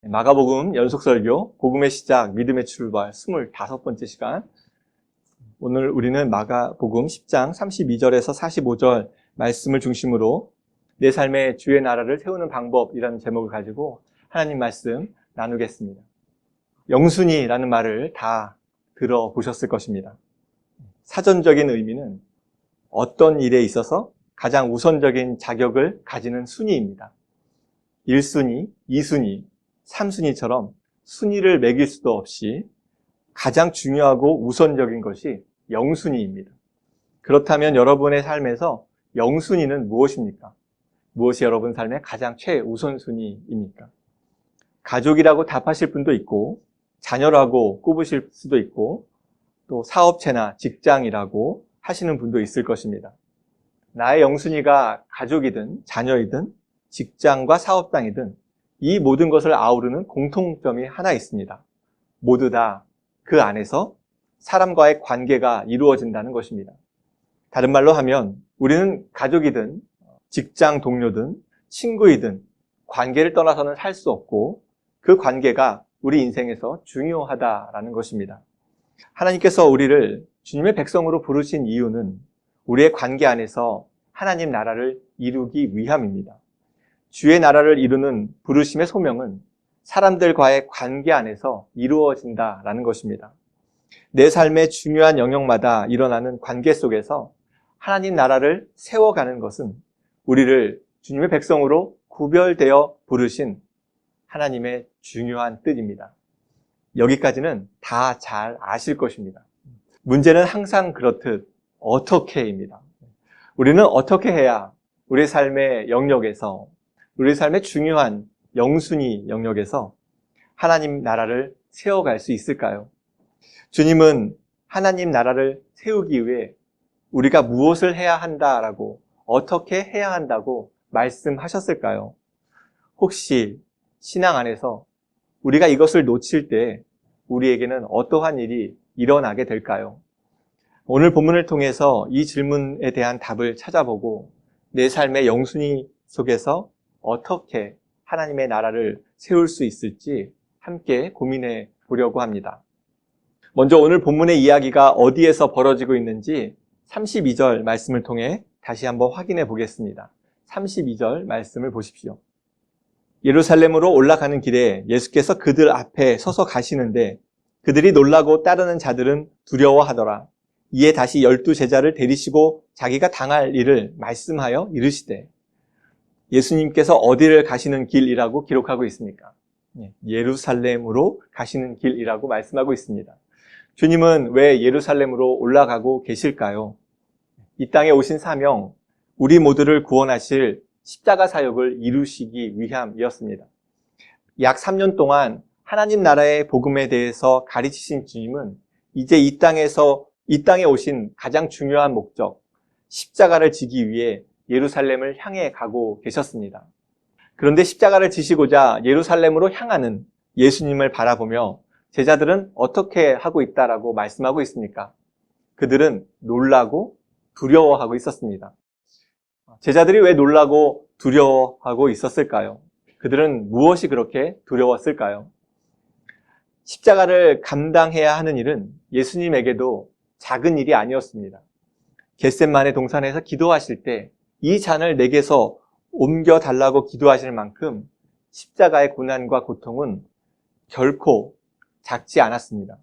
마가복음 연속설교, 복음의 시작, 믿음의 출발 25번째 시간. 오늘 우리는 마가복음 10장 32절에서 45절 말씀을 중심으로 내 삶의 주의 나라를 세우는 방법이라는 제목을 가지고 하나님 말씀 나누겠습니다. 영순이라는 말을 다 들어보셨을 것입니다. 사전적인 의미는 어떤 일에 있어서 가장 우선적인 자격을 가지는 순위입니다. 1순위, 2순위, 3순위처럼 순위를 매길 수도 없이 가장 중요하고 우선적인 것이 영순위입니다. 그렇다면 여러분의 삶에서 영순위는 무엇입니까? 무엇이 여러분 삶의 가장 최우선순위입니까? 가족이라고 답하실 분도 있고, 자녀라고 꼽으실 수도 있고, 또 사업체나 직장이라고 하시는 분도 있을 것입니다. 나의 영순위가 가족이든 자녀이든 직장과 사업장이든 이 모든 것을 아우르는 공통점이 하나 있습니다. 모두 다 그 안에서 사람과의 관계가 이루어진다는 것입니다. 다른 말로 하면 우리는 가족이든 직장 동료든 친구이든 관계를 떠나서는 살 수 없고 그 관계가 우리 인생에서 중요하다라는 것입니다. 하나님께서 우리를 주님의 백성으로 부르신 이유는 우리의 관계 안에서 하나님 나라를 이루기 위함입니다. 주의 나라를 이루는 부르심의 소명은 사람들과의 관계 안에서 이루어진다라는 것입니다. 내 삶의 중요한 영역마다 일어나는 관계 속에서 하나님 나라를 세워가는 것은 우리를 주님의 백성으로 구별되어 부르신 하나님의 중요한 뜻입니다. 여기까지는 다 잘 아실 것입니다. 문제는 항상 그렇듯 어떻게입니다. 우리는 어떻게 해야 우리 삶의 영역에서 우리 삶의 중요한 영순위 영역에서 하나님 나라를 세워갈 수 있을까요? 주님은 하나님 나라를 세우기 위해 우리가 무엇을 해야 한다라고 어떻게 해야 한다고 말씀하셨을까요? 혹시 신앙 안에서 우리가 이것을 놓칠 때 우리에게는 어떠한 일이 일어나게 될까요? 오늘 본문을 통해서 이 질문에 대한 답을 찾아보고 내 삶의 영순위 속에서 어떻게 하나님의 나라를 세울 수 있을지 함께 고민해 보려고 합니다. 먼저 오늘 본문의 이야기가 어디에서 벌어지고 있는지 32절 말씀을 통해 다시 한번 확인해 보겠습니다. 32절 말씀을 보십시오. 예루살렘으로 올라가는 길에 예수께서 그들 앞에 서서 가시는데 그들이 놀라고 따르는 자들은 두려워하더라. 이에 다시 12제자를 데리시고 자기가 당할 일을 말씀하여 이르시되, 예수님께서 어디를 가시는 길이라고 기록하고 있습니까? 예루살렘으로 가시는 길이라고 말씀하고 있습니다. 주님은 왜 예루살렘으로 올라가고 계실까요? 이 땅에 오신 사명, 우리 모두를 구원하실 십자가 사역을 이루시기 위함이었습니다. 약 3년 동안 하나님 나라의 복음에 대해서 가르치신 주님은 이제 이 땅에 오신 가장 중요한 목적, 십자가를 지기 위해 예루살렘을 향해 가고 계셨습니다. 그런데 십자가를 지시고자 예루살렘으로 향하는 예수님을 바라보며 제자들은 어떻게 하고 있다라고 말씀하고 있습니까? 그들은 놀라고 두려워하고 있었습니다. 제자들이 왜 놀라고 두려워하고 있었을까요? 그들은 무엇이 그렇게 두려웠을까요? 십자가를 감당해야 하는 일은 예수님에게도 작은 일이 아니었습니다. 겟셋마네 동산에서 기도하실 때 이 잔을 내게서 옮겨달라고 기도하실 만큼 십자가의 고난과 고통은 결코 작지 않았습니다.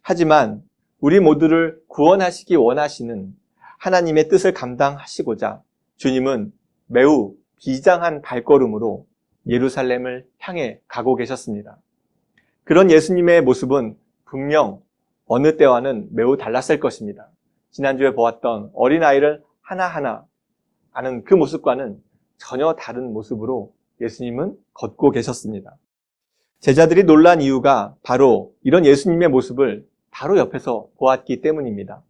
하지만 우리 모두를 구원하시기 원하시는 하나님의 뜻을 감당하시고자 주님은 매우 비장한 발걸음으로 예루살렘을 향해 가고 계셨습니다. 그런 예수님의 모습은 분명 어느 때와는 매우 달랐을 것입니다. 지난주에 보았던 어린아이를 하나하나 아는 그 모습과는 전혀 다른 모습으로 예수님은 걷고 계셨습니다. 제자들이 놀란 이유가 바로 이런 예수님의 모습을 바로 옆에서 보았기 때문입니다.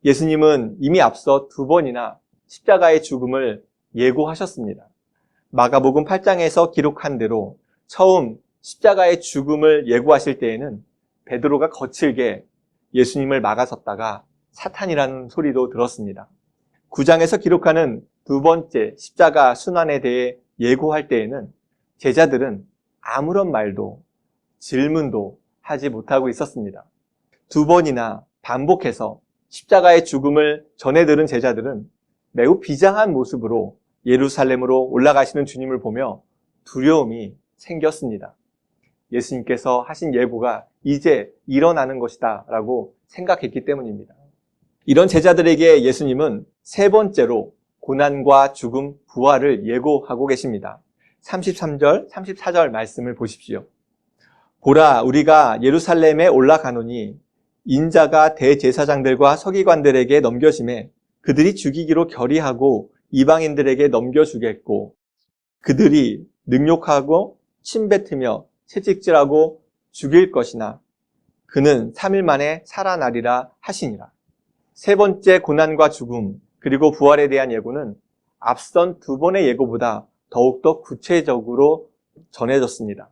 예수님은 이미 앞서 2번이나 십자가의 죽음을 예고하셨습니다. 마가복음 8장에서 기록한 대로 처음 십자가의 죽음을 예고하실 때에는 베드로가 거칠게 예수님을 막아섰다가 사탄이라는 소리도 들었습니다. 9장에서 기록하는 2번째 십자가 순환에 대해 예고할 때에는 제자들은 아무런 말도 질문도 하지 못하고 있었습니다. 2번이나 반복해서 십자가의 죽음을 전해 들은 제자들은 매우 비장한 모습으로 예루살렘으로 올라가시는 주님을 보며 두려움이 생겼습니다. 예수님께서 하신 예고가 이제 일어나는 것이다 라고 생각했기 때문입니다. 이런 제자들에게 예수님은 세 번째로 고난과 죽음, 부활을 예고하고 계십니다. 33절, 34절 말씀을 보십시오. 보라, 우리가 예루살렘에 올라가노니 인자가 대제사장들과 서기관들에게 넘겨짐에 그들이 죽이기로 결의하고 이방인들에게 넘겨주겠고 그들이 능욕하고 침뱉으며 채찍질하고 죽일 것이나 그는 3일 만에 살아나리라 하시니라. 세 번째 고난과 죽음 그리고 부활에 대한 예고는 앞선 2번의 예고보다 더욱더 구체적으로 전해졌습니다.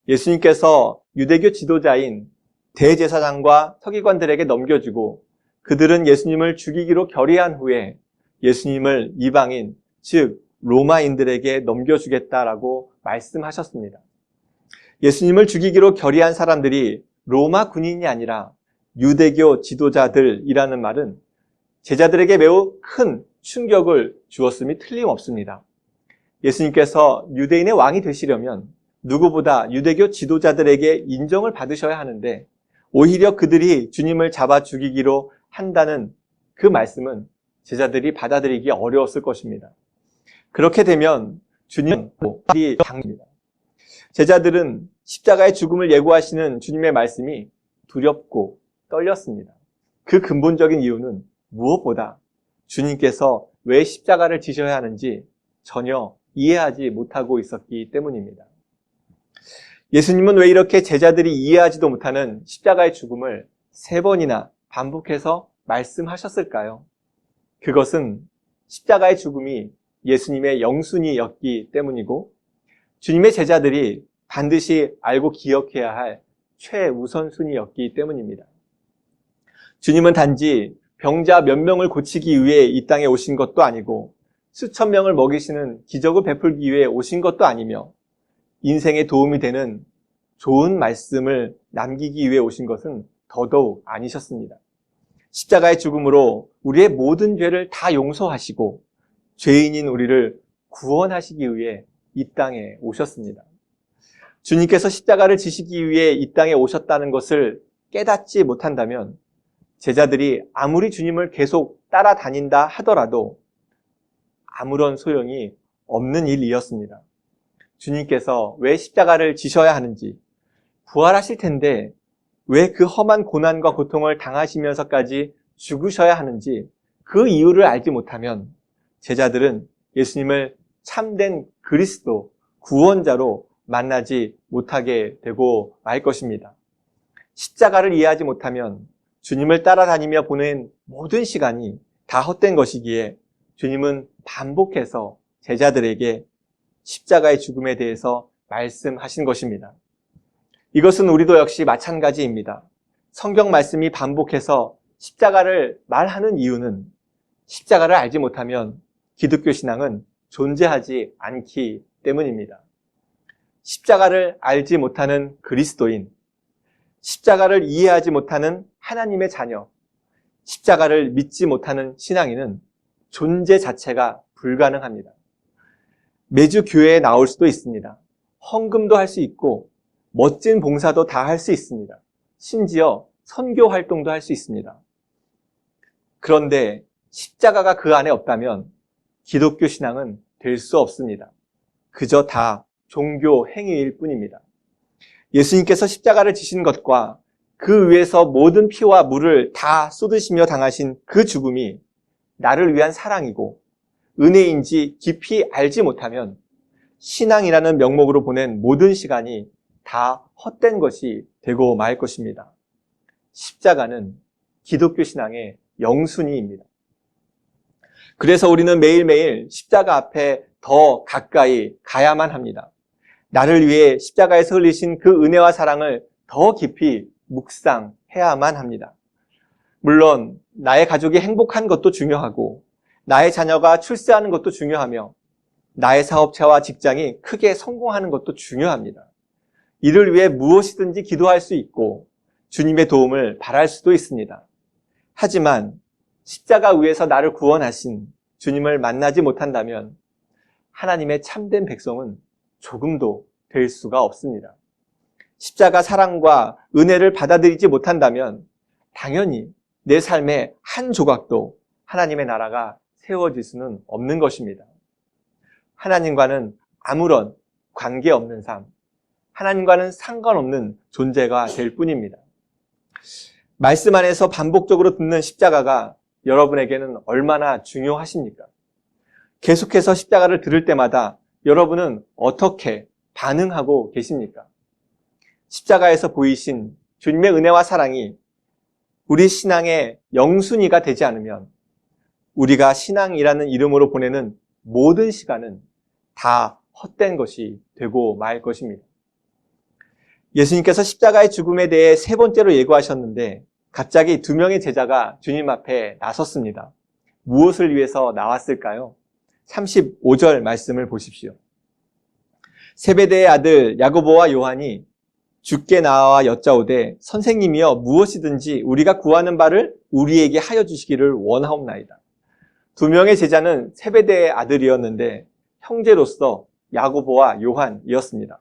예수님께서 유대교 지도자인 대제사장과 서기관들에게 넘겨주고 그들은 예수님을 죽이기로 결의한 후에 예수님을 이방인, 즉 로마인들에게 넘겨주겠다라고 말씀하셨습니다. 예수님을 죽이기로 결의한 사람들이 로마 군인이 아니라 유대교 지도자들이라는 말은 제자들에게 매우 큰 충격을 주었음이 틀림없습니다. 예수님께서 유대인의 왕이 되시려면 누구보다 유대교 지도자들에게 인정을 받으셔야 하는데 오히려 그들이 주님을 잡아 죽이기로 한다는 그 말씀은 제자들이 받아들이기 어려웠을 것입니다. 그렇게 되면 주님은 당입니다. 제자들은 십자가의 죽음을 예고하시는 주님의 말씀이 두렵고 떨렸습니다. 그 근본적인 이유는 무엇보다 주님께서 왜 십자가를 지셔야 하는지 전혀 이해하지 못하고 있었기 때문입니다. 예수님은 왜 이렇게 제자들이 이해하지도 못하는 십자가의 죽음을 3번이나 반복해서 말씀하셨을까요? 그것은 십자가의 죽음이 예수님의 영순이었기 때문이고 주님의 제자들이 반드시 알고 기억해야 할 최우선순위였기 때문입니다. 주님은 단지 병자 몇 명을 고치기 위해 이 땅에 오신 것도 아니고 수천 명을 먹이시는 기적을 베풀기 위해 오신 것도 아니며 인생에 도움이 되는 좋은 말씀을 남기기 위해 오신 것은 더더욱 아니셨습니다. 십자가의 죽음으로 우리의 모든 죄를 다 용서하시고 죄인인 우리를 구원하시기 위해 이 땅에 오셨습니다. 주님께서 십자가를 지시기 위해 이 땅에 오셨다는 것을 깨닫지 못한다면 제자들이 아무리 주님을 계속 따라다닌다 하더라도 아무런 소용이 없는 일이었습니다. 주님께서 왜 십자가를 지셔야 하는지, 부활하실 텐데 왜 그 험한 고난과 고통을 당하시면서까지 죽으셔야 하는지 그 이유를 알지 못하면 제자들은 예수님을 참된 그리스도, 구원자로 만나지 못하게 되고 말 것입니다. 십자가를 이해하지 못하면 주님을 따라다니며 보낸 모든 시간이 다 헛된 것이기에 주님은 반복해서 제자들에게 십자가의 죽음에 대해서 말씀하신 것입니다. 이것은 우리도 역시 마찬가지입니다. 성경 말씀이 반복해서 십자가를 말하는 이유는 십자가를 알지 못하면 기독교 신앙은 존재하지 않기 때문입니다. 십자가를 알지 못하는 그리스도인, 십자가를 이해하지 못하는 하나님의 자녀, 십자가를 믿지 못하는 신앙인은 존재 자체가 불가능합니다. 매주 교회에 나올 수도 있습니다. 헌금도 할 수 있고 멋진 봉사도 다 할 수 있습니다. 심지어 선교 활동도 할 수 있습니다. 그런데 십자가가 그 안에 없다면 기독교 신앙은 될 수 없습니다. 그저 다 종교 행위일 뿐입니다. 예수님께서 십자가를 지신 것과 그 위에서 모든 피와 물을 다 쏟으시며 당하신 그 죽음이 나를 위한 사랑이고 은혜인지 깊이 알지 못하면 신앙이라는 명목으로 보낸 모든 시간이 다 헛된 것이 되고 말 것입니다. 십자가는 기독교 신앙의 영순위입니다. 그래서 우리는 매일매일 십자가 앞에 더 가까이 가야만 합니다. 나를 위해 십자가에서 흘리신 그 은혜와 사랑을 더 깊이 묵상해야만 합니다. 물론 나의 가족이 행복한 것도 중요하고 나의 자녀가 출세하는 것도 중요하며 나의 사업체와 직장이 크게 성공하는 것도 중요합니다. 이를 위해 무엇이든지 기도할 수 있고 주님의 도움을 바랄 수도 있습니다. 하지만 십자가 위에서 나를 구원하신 주님을 만나지 못한다면 하나님의 참된 백성은 조금도 될 수가 없습니다. 십자가 사랑과 은혜를 받아들이지 못한다면 당연히 내 삶의 한 조각도 하나님의 나라가 세워질 수는 없는 것입니다. 하나님과는 아무런 관계없는 삶, 하나님과는 상관없는 존재가 될 뿐입니다. 말씀 안에서 반복적으로 듣는 십자가가 여러분에게는 얼마나 중요하십니까? 계속해서 십자가를 들을 때마다 여러분은 어떻게 반응하고 계십니까? 십자가에서 보이신 주님의 은혜와 사랑이 우리 신앙의 영순위가 되지 않으면 우리가 신앙이라는 이름으로 보내는 모든 시간은 다 헛된 것이 되고 말 것입니다. 예수님께서 십자가의 죽음에 대해 세 번째로 예고하셨는데 갑자기 두 명의 제자가 주님 앞에 나섰습니다. 무엇을 위해서 나왔을까요? 35절 말씀을 보십시오. 세베대의 아들 야고보와 요한이 주께 나와 여짜오되 선생님이여 무엇이든지 우리가 구하는 바를 우리에게 하여 주시기를 원하옵나이다. 두 명의 제자는 세베대의 아들이었는데 형제로서 야고보와 요한이었습니다.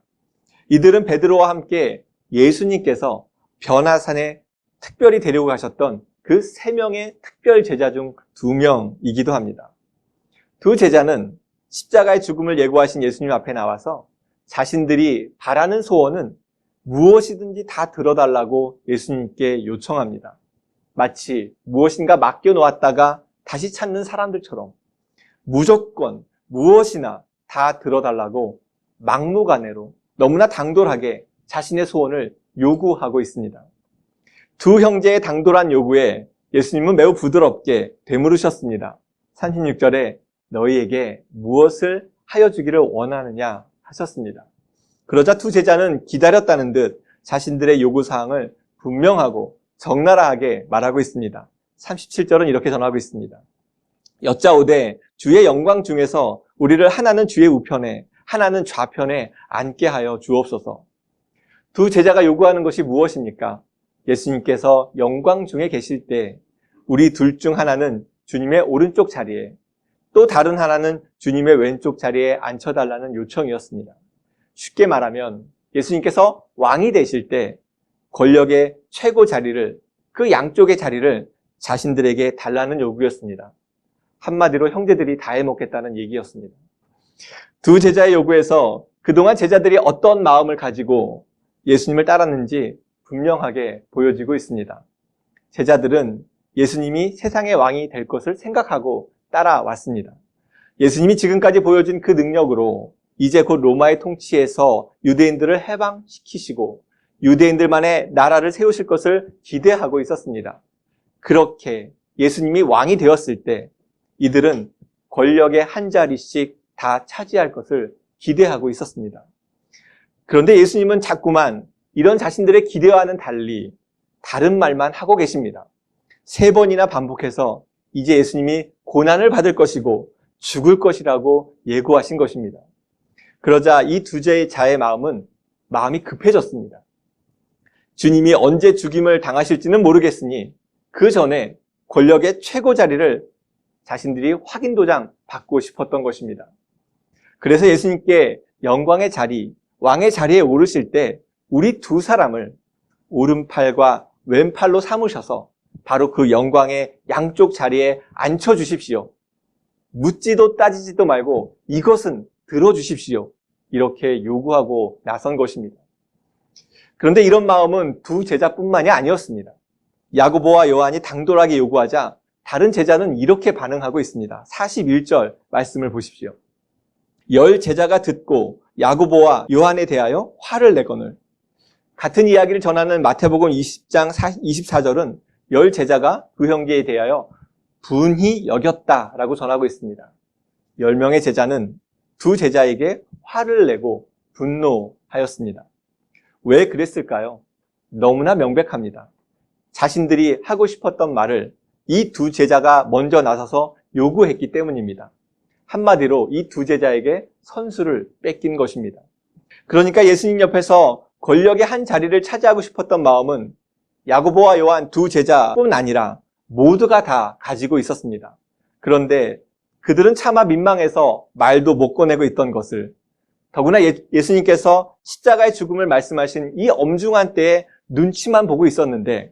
이들은 베드로와 함께 예수님께서 변화산에 특별히 데리고 가셨던 그 세 명의 특별 제자 중 두 명이기도 합니다. 두 제자는 십자가의 죽음을 예고하신 예수님 앞에 나와서 자신들이 바라는 소원은 무엇이든지 다 들어달라고 예수님께 요청합니다. 마치 무엇인가 맡겨놓았다가 다시 찾는 사람들처럼 무조건 무엇이나 다 들어달라고 막무가내로 너무나 당돌하게 자신의 소원을 요구하고 있습니다. 두 형제의 당돌한 요구에 예수님은 매우 부드럽게 되물으셨습니다. 36절에 너희에게 무엇을 하여 주기를 원하느냐 하셨습니다. 그러자 두 제자는 기다렸다는 듯 자신들의 요구사항을 분명하고 적나라하게 말하고 있습니다. 37절은 이렇게 전하고 있습니다. 여짜오되 주의 영광 중에서 우리를 하나는 주의 우편에 하나는 좌편에 앉게 하여 주옵소서. 두 제자가 요구하는 것이 무엇입니까? 예수님께서 영광 중에 계실 때 우리 둘 중 하나는 주님의 오른쪽 자리에 또 다른 하나는 주님의 왼쪽 자리에 앉혀달라는 요청이었습니다. 쉽게 말하면 예수님께서 왕이 되실 때 권력의 최고 자리를, 그 양쪽의 자리를 자신들에게 달라는 요구였습니다. 한마디로 형제들이 다 해먹겠다는 얘기였습니다. 두 제자의 요구에서 그동안 제자들이 어떤 마음을 가지고 예수님을 따랐는지 분명하게 보여지고 있습니다. 제자들은 예수님이 세상의 왕이 될 것을 생각하고 따라왔습니다. 예수님이 지금까지 보여준 그 능력으로 이제 곧 로마의 통치에서 유대인들을 해방시키시고 유대인들만의 나라를 세우실 것을 기대하고 있었습니다. 그렇게 예수님이 왕이 되었을 때 이들은 권력의 한 자리씩 다 차지할 것을 기대하고 있었습니다. 그런데 예수님은 자꾸만 이런 자신들의 기대와는 달리 다른 말만 하고 계십니다. 세 번이나 반복해서 이제 예수님이 고난을 받을 것이고 죽을 것이라고 예고하신 것입니다. 그러자 이 두 제자의 마음이 급해졌습니다. 주님이 언제 죽임을 당하실지는 모르겠으니 그 전에 권력의 최고 자리를 자신들이 확인 도장 받고 싶었던 것입니다. 그래서 예수님께 영광의 자리, 왕의 자리에 오르실 때 우리 두 사람을 오른팔과 왼팔로 삼으셔서 바로 그 영광의 양쪽 자리에 앉혀주십시오. 묻지도 따지지도 말고 이것은 들어주십시오. 이렇게 요구하고 나선 것입니다. 그런데 이런 마음은 두 제자뿐만이 아니었습니다. 야고보와 요한이 당돌하게 요구하자 다른 제자는 이렇게 반응하고 있습니다. 41절 말씀을 보십시오. 열 제자가 듣고 야고보와 요한에 대하여 화를 내거늘. 같은 이야기를 전하는 마태복음 20장 24절은 열 제자가 두 형제에 대하여 분히 여겼다라고 전하고 있습니다. 10명의 제자는 두 제자에게 화를 내고 분노하였습니다. 왜 그랬을까요? 너무나 명백합니다. 자신들이 하고 싶었던 말을 이 두 제자가 먼저 나서서 요구했기 때문입니다. 한마디로 이 두 제자에게 선수를 뺏긴 것입니다. 그러니까 예수님 옆에서 권력의 한 자리를 차지하고 싶었던 마음은 야고보와 요한 두 제자뿐 아니라 모두가 다 가지고 있었습니다. 그런데 그들은 차마 민망해서 말도 못 꺼내고 있던 것을, 더구나 예수님께서 십자가의 죽음을 말씀하신 이 엄중한 때에 눈치만 보고 있었는데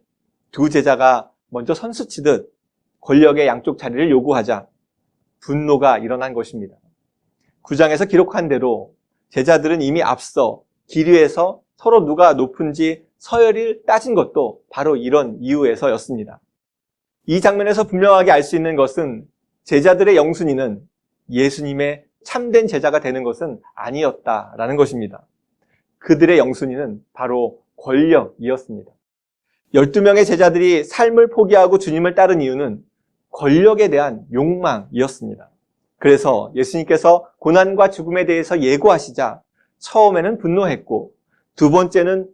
두 제자가 먼저 선수치듯 권력의 양쪽 자리를 요구하자 분노가 일어난 것입니다. 9장에서 기록한 대로 제자들은 이미 앞서 길 위에서 서로 누가 높은지 서열을 따진 것도 바로 이런 이유에서였습니다. 이 장면에서 분명하게 알 수 있는 것은 제자들의 영순위는 예수님의 참된 제자가 되는 것은 아니었다라는 것입니다. 그들의 영순위는 바로 권력이었습니다. 12명의 제자들이 삶을 포기하고 주님을 따른 이유는 권력에 대한 욕망이었습니다. 그래서 예수님께서 고난과 죽음에 대해서 예고하시자 처음에는 분노했고 두 번째는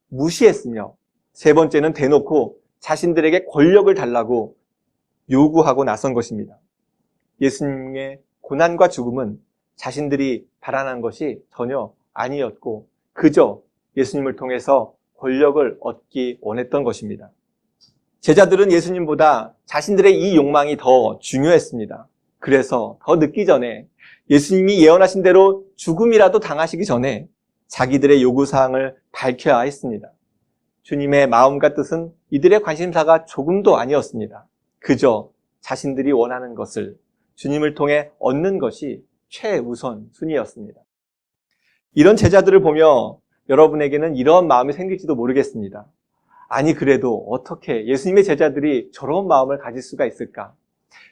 무시했으며 세 번째는 대놓고 자신들에게 권력을 달라고 요구하고 나선 것입니다. 예수님의 고난과 죽음은 자신들이 바라는 것이 전혀 아니었고 그저 예수님을 통해서 권력을 얻기 원했던 것입니다. 제자들은 예수님보다 자신들의 이 욕망이 더 중요했습니다. 그래서 더 늦기 전에 예수님이 예언하신 대로 죽음이라도 당하시기 전에 자기들의 요구사항을 밝혀야 했습니다. 주님의 마음과 뜻은 이들의 관심사가 조금도 아니었습니다. 그저 자신들이 원하는 것을 주님을 통해 얻는 것이 최우선 순위였습니다. 이런 제자들을 보며 여러분에게는 이런 마음이 생길지도 모르겠습니다. 아니 그래도 어떻게 예수님의 제자들이 저런 마음을 가질 수가 있을까?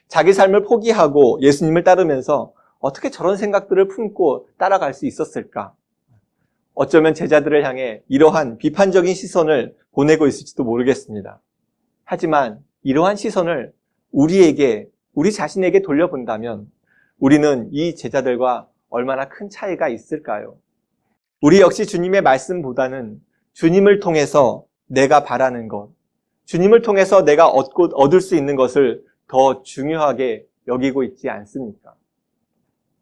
자기 삶을 포기하고 예수님을 따르면서 어떻게 저런 생각들을 품고 따라갈 수 있었을까? 어쩌면 제자들을 향해 이러한 비판적인 시선을 보내고 있을지도 모르겠습니다. 하지만 이러한 시선을 우리 자신에게 돌려본다면 우리는 이 제자들과 얼마나 큰 차이가 있을까요? 우리 역시 주님의 말씀보다는 주님을 통해서 내가 바라는 것, 주님을 통해서 내가 얻을 수 있는 것을 더 중요하게 여기고 있지 않습니까?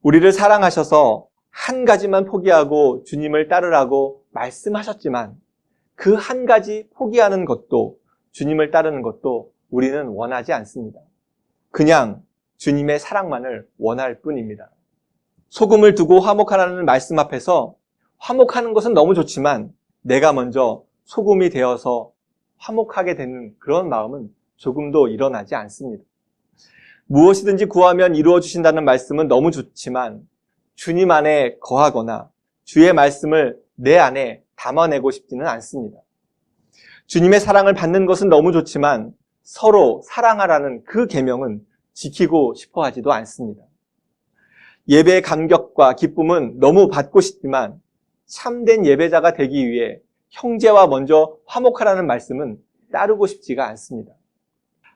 우리를 사랑하셔서 한 가지만 포기하고 주님을 따르라고 말씀하셨지만 그 한 가지 포기하는 것도 주님을 따르는 것도 우리는 원하지 않습니다. 그냥 주님의 사랑만을 원할 뿐입니다. 소금을 두고 화목하라는 말씀 앞에서 화목하는 것은 너무 좋지만 내가 먼저 소금이 되어서 화목하게 되는 그런 마음은 조금도 일어나지 않습니다. 무엇이든지 구하면 이루어 주신다는 말씀은 너무 좋지만 주님 안에 거하거나 주의 말씀을 내 안에 담아내고 싶지는 않습니다. 주님의 사랑을 받는 것은 너무 좋지만 서로 사랑하라는 그 계명은 지키고 싶어 하지도 않습니다. 예배의 감격과 기쁨은 너무 받고 싶지만 참된 예배자가 되기 위해 형제와 먼저 화목하라는 말씀은 따르고 싶지가 않습니다.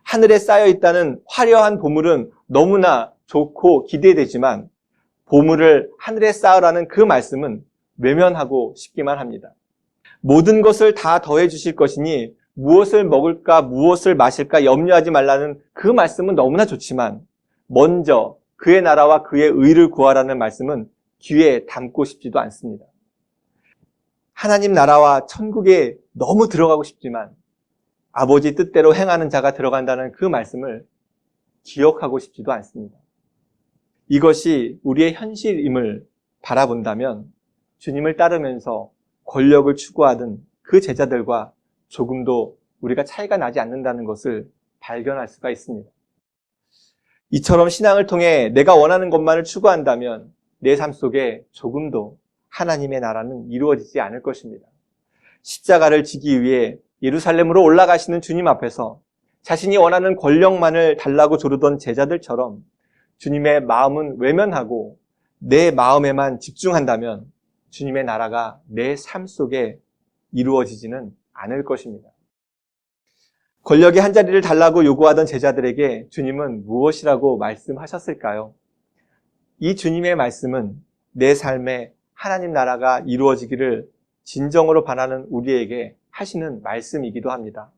하늘에 쌓여 있다는 화려한 보물은 너무나 좋고 기대되지만 보물을 하늘에 쌓으라는 그 말씀은 외면하고 싶기만 합니다. 모든 것을 다 더해 주실 것이니 무엇을 먹을까 무엇을 마실까 염려하지 말라는 그 말씀은 너무나 좋지만 먼저 그의 나라와 그의 의를 구하라는 말씀은 귀에 담고 싶지도 않습니다. 하나님 나라와 천국에 너무 들어가고 싶지만 아버지 뜻대로 행하는 자가 들어간다는 그 말씀을 기억하고 싶지도 않습니다. 이것이 우리의 현실임을 바라본다면 주님을 따르면서 권력을 추구하던 그 제자들과 조금도 우리가 차이가 나지 않는다는 것을 발견할 수가 있습니다. 이처럼 신앙을 통해 내가 원하는 것만을 추구한다면 내 삶 속에 조금도 하나님의 나라는 이루어지지 않을 것입니다. 십자가를 지기 위해 예루살렘으로 올라가시는 주님 앞에서 자신이 원하는 권력만을 달라고 조르던 제자들처럼 주님의 마음은 외면하고 내 마음에만 집중한다면 주님의 나라가 내 삶 속에 이루어지지는 않을 것입니다. 권력의 한 자리를 달라고 요구하던 제자들에게 주님은 무엇이라고 말씀하셨을까요? 이 주님의 말씀은 내 삶에 하나님 나라가 이루어지기를 진정으로 바라는 우리에게 하시는 말씀이기도 합니다.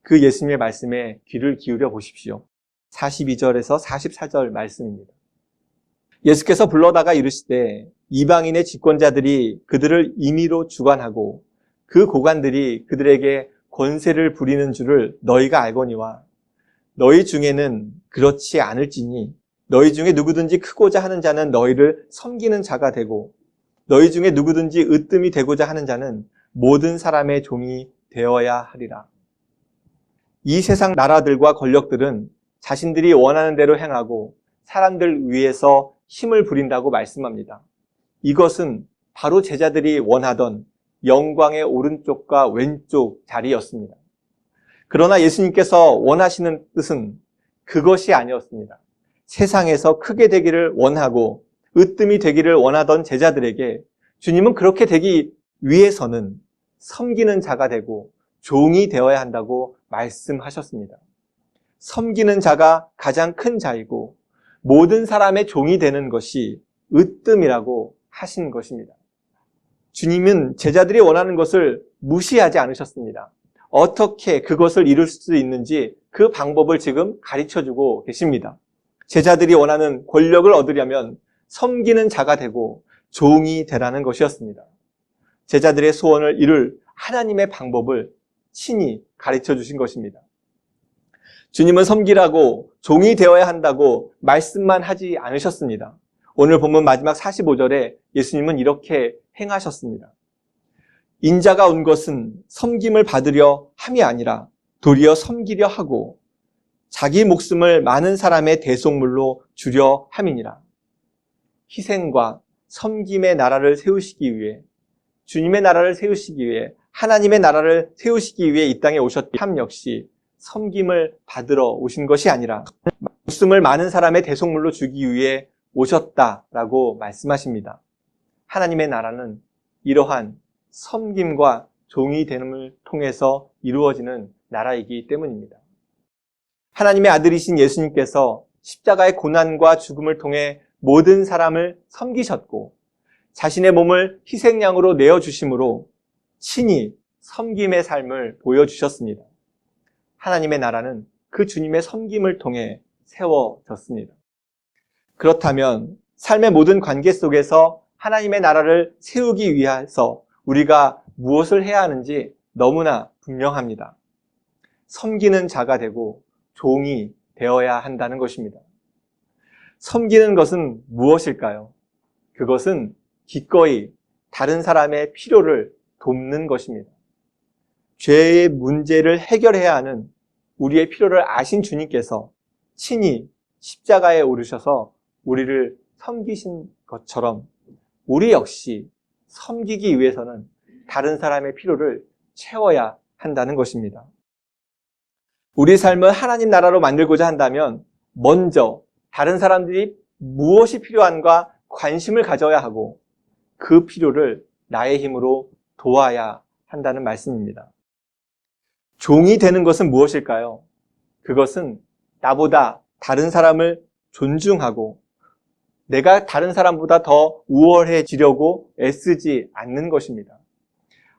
그 예수님의 말씀에 귀를 기울여 보십시오. 42절에서 44절 말씀입니다. 예수께서 불러다가 이르시되 이방인의 집권자들이 그들을 임의로 주관하고 그 고관들이 그들에게 권세를 부리는 줄을 너희가 알거니와 너희 중에는 그렇지 않을지니 너희 중에 누구든지 크고자 하는 자는 너희를 섬기는 자가 되고 너희 중에 누구든지 으뜸이 되고자 하는 자는 모든 사람의 종이 되어야 하리라. 이 세상 나라들과 권력들은 자신들이 원하는 대로 행하고 사람들 위해서 힘을 부린다고 말씀합니다. 이것은 바로 제자들이 원하던 영광의 오른쪽과 왼쪽 자리였습니다. 그러나 예수님께서 원하시는 뜻은 그것이 아니었습니다. 세상에서 크게 되기를 원하고 으뜸이 되기를 원하던 제자들에게 주님은 그렇게 되기 위해서는 섬기는 자가 되고 종이 되어야 한다고 말씀하셨습니다. 섬기는 자가 가장 큰 자이고 모든 사람의 종이 되는 것이 으뜸이라고 하신 것입니다. 주님은 제자들이 원하는 것을 무시하지 않으셨습니다. 어떻게 그것을 이룰 수 있는지 그 방법을 지금 가르쳐주고 계십니다. 제자들이 원하는 권력을 얻으려면 섬기는 자가 되고 종이 되라는 것이었습니다. 제자들의 소원을 이룰 하나님의 방법을 친히 가르쳐 주신 것입니다. 주님은 섬기라고 종이 되어야 한다고 말씀만 하지 않으셨습니다. 오늘 본문 마지막 45절에 예수님은 이렇게 행하셨습니다. 인자가 온 것은 섬김을 받으려 함이 아니라 도리어 섬기려 하고 자기 목숨을 많은 사람의 대속물로 주려 함이니라. 희생과 섬김의 나라를 세우시기 위해 주님의 나라를 세우시기 위해 하나님의 나라를 세우시기 위해 이 땅에 오셨던 함 역시 섬김을 받으러 오신 것이 아니라 목숨을 많은 사람의 대속물로 주기 위해 오셨다라고 말씀하십니다. 하나님의 나라는 이러한 섬김과 종이 됨을 통해서 이루어지는 나라이기 때문입니다. 하나님의 아들이신 예수님께서 십자가의 고난과 죽음을 통해 모든 사람을 섬기셨고 자신의 몸을 희생양으로 내어주심으로 친히 섬김의 삶을 보여주셨습니다. 하나님의 나라는 그 주님의 섬김을 통해 세워졌습니다. 그렇다면 삶의 모든 관계 속에서 하나님의 나라를 세우기 위해서 우리가 무엇을 해야 하는지 너무나 분명합니다. 섬기는 자가 되고 종이 되어야 한다는 것입니다. 섬기는 것은 무엇일까요? 그것은 기꺼이 다른 사람의 필요를 돕는 것입니다. 죄의 문제를 해결해야 하는 우리의 필요를 아신 주님께서 친히 십자가에 오르셔서 우리를 섬기신 것처럼 우리 역시 섬기기 위해서는 다른 사람의 필요를 채워야 한다는 것입니다. 우리 삶을 하나님 나라로 만들고자 한다면 먼저 다른 사람들이 무엇이 필요한가 관심을 가져야 하고 그 필요를 나의 힘으로 도와야 한다는 말씀입니다. 종이 되는 것은 무엇일까요? 그것은 나보다 다른 사람을 존중하고 내가 다른 사람보다 더 우월해지려고 애쓰지 않는 것입니다.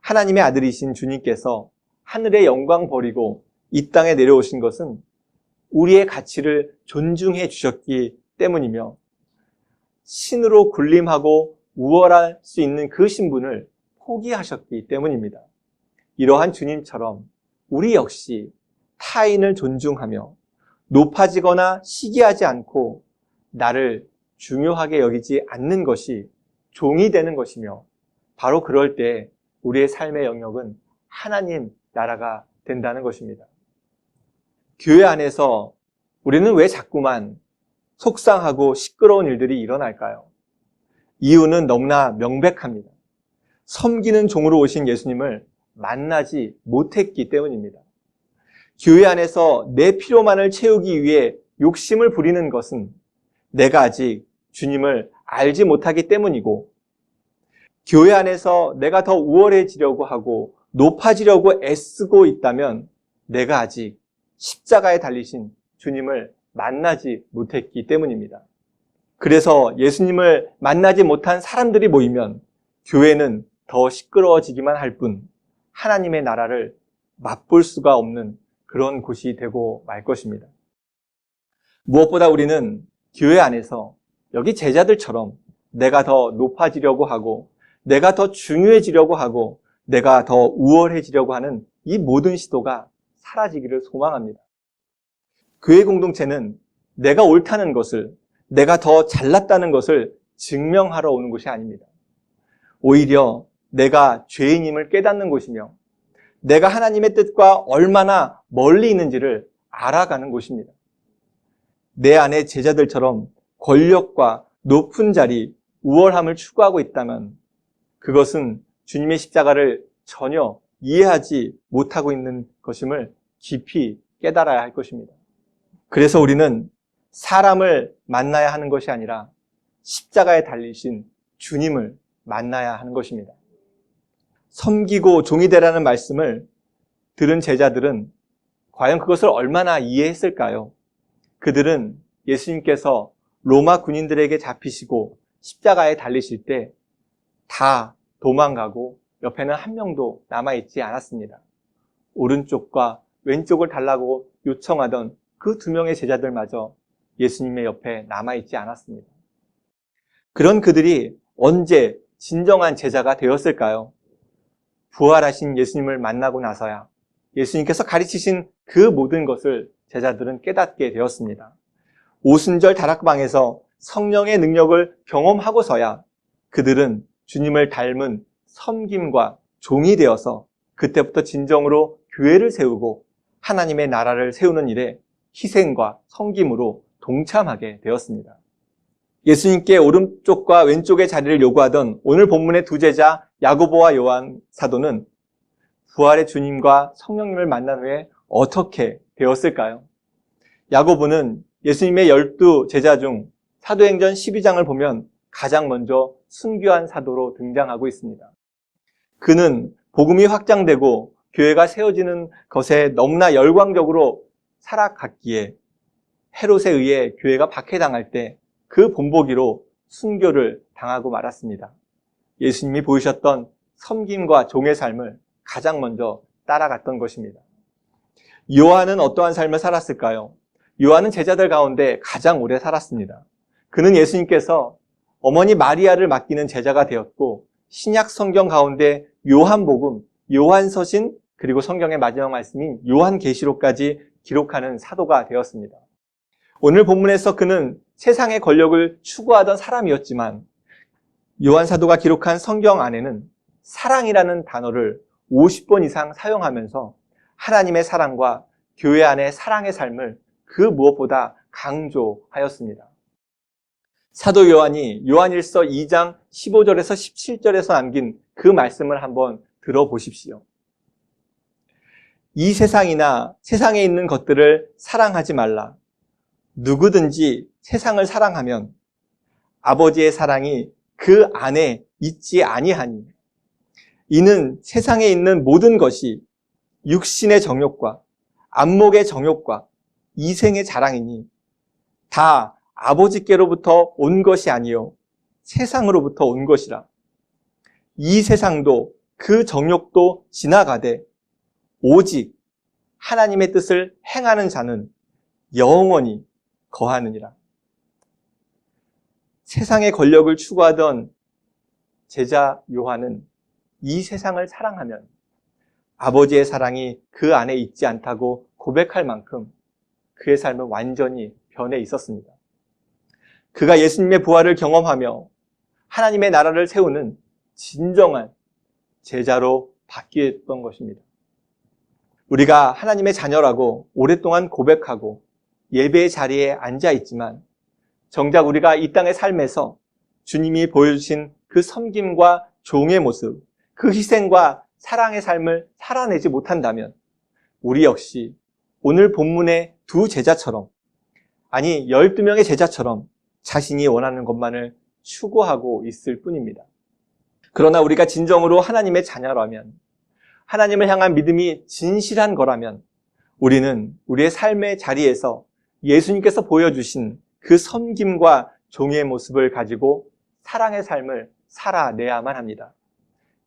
하나님의 아들이신 주님께서 하늘의 영광 버리고 이 땅에 내려오신 것은 우리의 가치를 존중해 주셨기 때문이며 신으로 군림하고 우월할 수 있는 그 신분을 포기하셨기 때문입니다. 이러한 주님처럼 우리 역시 타인을 존중하며 높아지거나 시기하지 않고 나를 중요하게 여기지 않는 것이 종이 되는 것이며 바로 그럴 때 우리의 삶의 영역은 하나님 나라가 된다는 것입니다. 교회 안에서 우리는 왜 자꾸만 속상하고 시끄러운 일들이 일어날까요? 이유는 너무나 명백합니다. 섬기는 종으로 오신 예수님을 만나지 못했기 때문입니다. 교회 안에서 내 필요만을 채우기 위해 욕심을 부리는 것은 내가 아직 주님을 알지 못하기 때문이고 교회 안에서 내가 더 우월해지려고 하고 높아지려고 애쓰고 있다면 내가 아직 십자가에 달리신 주님을 만나지 못했기 때문입니다. 그래서 예수님을 만나지 못한 사람들이 모이면 교회는 더 시끄러워지기만 할 뿐 하나님의 나라를 맛볼 수가 없는 그런 곳이 되고 말 것입니다. 무엇보다 우리는 교회 안에서 여기 제자들처럼 내가 더 높아지려고 하고 내가 더 중요해지려고 하고 내가 더 우월해지려고 하는 이 모든 시도가 사라지기를 소망합니다. 교회 공동체는 내가 옳다는 것을, 내가 더 잘났다는 것을 증명하러 오는 곳이 아닙니다. 오히려 내가 죄인임을 깨닫는 곳이며 내가 하나님의 뜻과 얼마나 멀리 있는지를 알아가는 곳입니다. 내 안에 제자들처럼 권력과 높은 자리, 우월함을 추구하고 있다면 그것은 주님의 십자가를 전혀 이해하지 못하고 있는 것임을 깊이 깨달아야 할 것입니다. 그래서 우리는 사람을 만나야 하는 것이 아니라 십자가에 달리신 주님을 만나야 하는 것입니다. 섬기고 종이 되라는 말씀을 들은 제자들은 과연 그것을 얼마나 이해했을까요? 그들은 예수님께서 로마 군인들에게 잡히시고 십자가에 달리실 때 다 도망가고 옆에는 한 명도 남아있지 않았습니다. 오른쪽과 왼쪽을 달라고 요청하던 그 2명의 제자들마저 예수님의 옆에 남아있지 않았습니다. 그런 그들이 언제 진정한 제자가 되었을까요? 부활하신 예수님을 만나고 나서야 예수님께서 가르치신 그 모든 것을 제자들은 깨닫게 되었습니다. 오순절 다락방에서 성령의 능력을 경험하고서야 그들은 주님을 닮은 섬김과 종이 되어서 그때부터 진정으로 교회를 세우고 하나님의 나라를 세우는 일에 희생과 섬김으로 동참하게 되었습니다. 예수님께 오른쪽과 왼쪽의 자리를 요구하던 오늘 본문의 2 제자 야고보와 요한 사도는 부활의 주님과 성령님을 만난 후에 어떻게 되었을까요? 야고보는 예수님의 12 제자 중 사도행전 12장을 보면 가장 먼저 순교한 사도로 등장하고 있습니다. 그는 복음이 확장되고 교회가 세워지는 것에 너무나 열광적으로 살아갔기에 헤롯에 의해 교회가 박해당할 때 그 본보기로 순교를 당하고 말았습니다. 예수님이 보이셨던 섬김과 종의 삶을 가장 먼저 따라갔던 것입니다. 요한은 어떠한 삶을 살았을까요? 요한은 제자들 가운데 가장 오래 살았습니다. 그는 예수님께서 어머니 마리아를 맡기는 제자가 되었고 신약 성경 가운데 요한복음, 요한서신 그리고 성경의 마지막 말씀인 요한계시록까지 기록하는 사도가 되었습니다. 오늘 본문에서 그는 세상의 권력을 추구하던 사람이었지만 요한 사도가 기록한 성경 안에는 사랑이라는 단어를 50번 이상 사용하면서 하나님의 사랑과 교회 안의 사랑의 삶을 그 무엇보다 강조하였습니다. 사도 요한이 요한일서 2장 15절에서 17절에서 남긴 그 말씀을 한번 들어보십시오. 이 세상이나 세상에 있는 것들을 사랑하지 말라. 누구든지 세상을 사랑하면 아버지의 사랑이 그 안에 있지 아니하니 이는 세상에 있는 모든 것이 육신의 정욕과 안목의 정욕과 이생의 자랑이니 다 아버지께로부터 온 것이 아니요 세상으로부터 온 것이라. 이 세상도 그 정욕도 지나가되 오직 하나님의 뜻을 행하는 자는 영원히 거하느니라. 세상의 권력을 추구하던 제자 요한은 이 세상을 사랑하면 아버지의 사랑이 그 안에 있지 않다고 고백할 만큼 그의 삶은 완전히 변해 있었습니다. 그가 예수님의 부활을 경험하며 하나님의 나라를 세우는 진정한 제자로 바뀌었던 것입니다. 우리가 하나님의 자녀라고 오랫동안 고백하고 예배의 자리에 앉아 있지만 정작 우리가 이 땅의 삶에서 주님이 보여주신 그 섬김과 종의 모습, 그 희생과 사랑의 삶을 살아내지 못한다면 우리 역시 오늘 본문의 2 제자처럼, 아니 12명의 제자처럼 자신이 원하는 것만을 추구하고 있을 뿐입니다. 그러나 우리가 진정으로 하나님의 자녀라면, 하나님을 향한 믿음이 진실한 거라면 우리는 우리의 삶의 자리에서 예수님께서 보여주신 그 섬김과 종의 모습을 가지고 사랑의 삶을 살아내야만 합니다.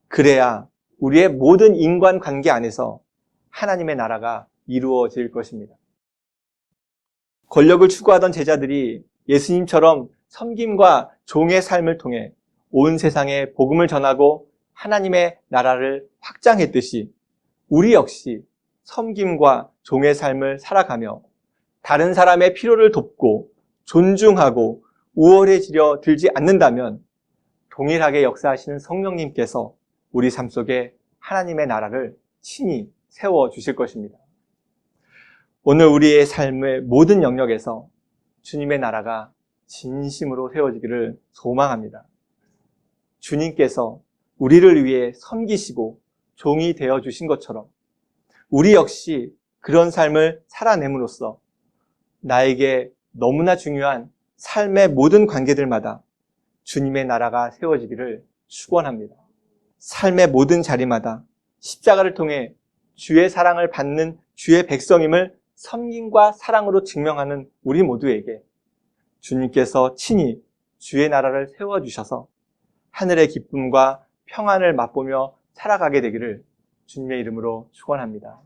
그래야 우리의 모든 인간관계 안에서 하나님의 나라가 이루어질 것입니다. 권력을 추구하던 제자들이 예수님처럼 섬김과 종의 삶을 통해 온 세상에 복음을 전하고 하나님의 나라를 확장했듯이 우리 역시 섬김과 종의 삶을 살아가며 다른 사람의 필요를 돕고 존중하고 우월해지려 들지 않는다면 동일하게 역사하시는 성령님께서 우리 삶 속에 하나님의 나라를 친히 세워주실 것입니다. 오늘 우리의 삶의 모든 영역에서 주님의 나라가 진심으로 세워지기를 소망합니다. 주님께서 우리를 위해 섬기시고 종이 되어주신 것처럼 우리 역시 그런 삶을 살아냄으로써 나에게 너무나 중요한 삶의 모든 관계들마다 주님의 나라가 세워지기를 축원합니다. 삶의 모든 자리마다 십자가를 통해 주의 사랑을 받는 주의 백성임을 섬김과 사랑으로 증명하는 우리 모두에게 주님께서 친히 주의 나라를 세워주셔서 하늘의 기쁨과 평안을 맛보며 살아가게 되기를 주님의 이름으로 축원합니다.